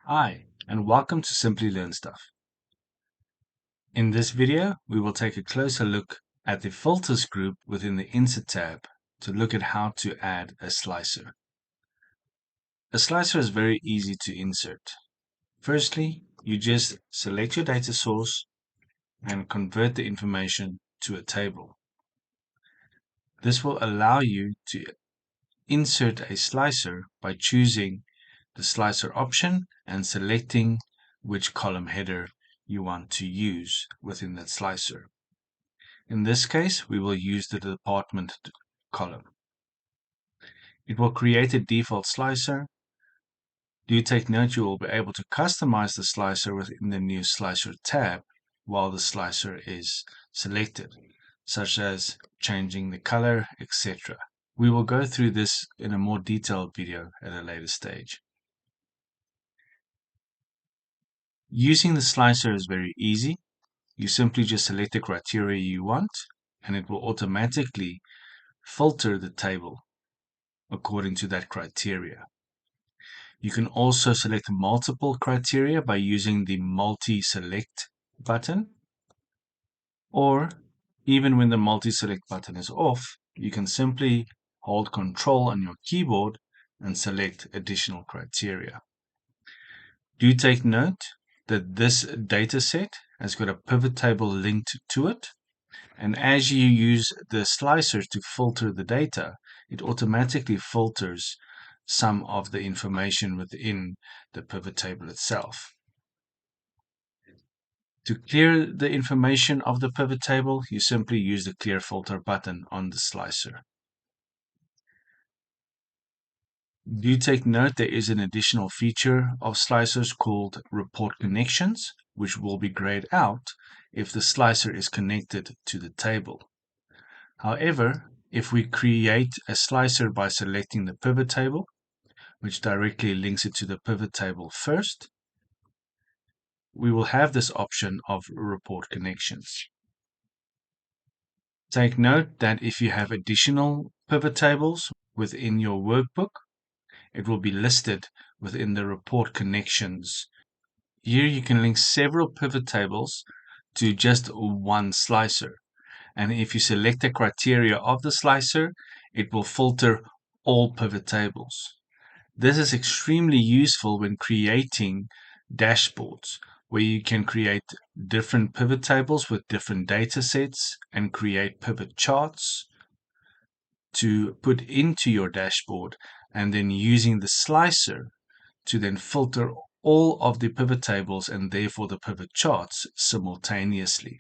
Hi, and welcome to Simply Learn Stuff. In this video, we will take a closer look at the Filters group within the Insert tab to look at how to add a slicer. A slicer is very easy to insert. Firstly, you just select your data source and convert the information to a table. This will allow you to insert a slicer by choosing the slicer option and selecting which column header you want to use within that slicer. In this case, we will use the department column. It will create a default slicer. Do take note you will be able to customize the slicer within the new slicer tab while the slicer is selected, such as changing the color, etc. We will go through this in a more detailed video at a later stage. Using the slicer is very easy. You simply just select the criteria you want, and it will automatically filter the table according to that criteria. You can also select multiple criteria by using the multi-select button, or even when the multi-select button is off, you can simply hold Control on your keyboard and select additional criteria. Do take note that this data set has got a pivot table linked to it, and as you use the slicers to filter the data, it automatically filters some of the information within the pivot table itself. To clear the information of the pivot table, you simply use the Clear Filter button on the slicer. Do take note there is an additional feature of slicers called Report Connections, which will be grayed out if the slicer is connected to the table. However, if we create a slicer by selecting the pivot table, which directly links it to the pivot table first, we will have this option of Report Connections. Take note that if you have additional pivot tables within your workbook, it will be listed within the Report Connections. Here you can link several pivot tables to just one slicer. And if you select the criteria of the slicer, it will filter all pivot tables. This is extremely useful when creating dashboards, where you can create different pivot tables with different data sets and create pivot charts to put into your dashboard, and then using the slicer to then filter all of the pivot tables and therefore the pivot charts simultaneously.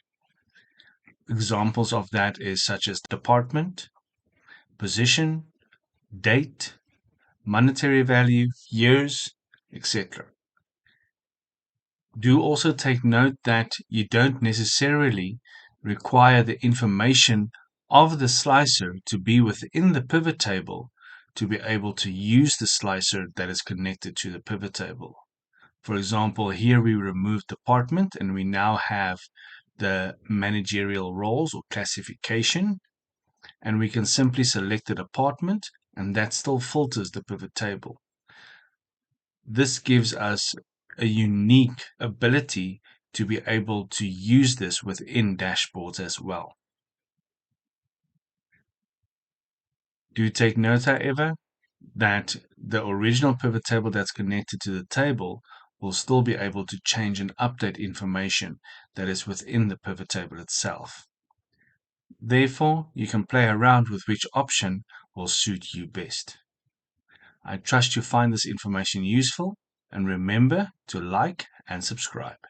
Examples of that is such as department, position, date, monetary value, years, etc. Do also take note that you don't necessarily require the information of the slicer to be within the pivot table to be able to use the slicer that is connected to the pivot table. For example, here we remove department and we now have the managerial roles or classification, and we can simply select the department and that still filters the pivot table. This gives us a unique ability to be able to use this within dashboards as well. Do take note, however, that the original pivot table that's connected to the table will still be able to change and update information that is within the pivot table itself. Therefore, you can play around with which option will suit you best. I trust you find this information useful, and remember to like and subscribe.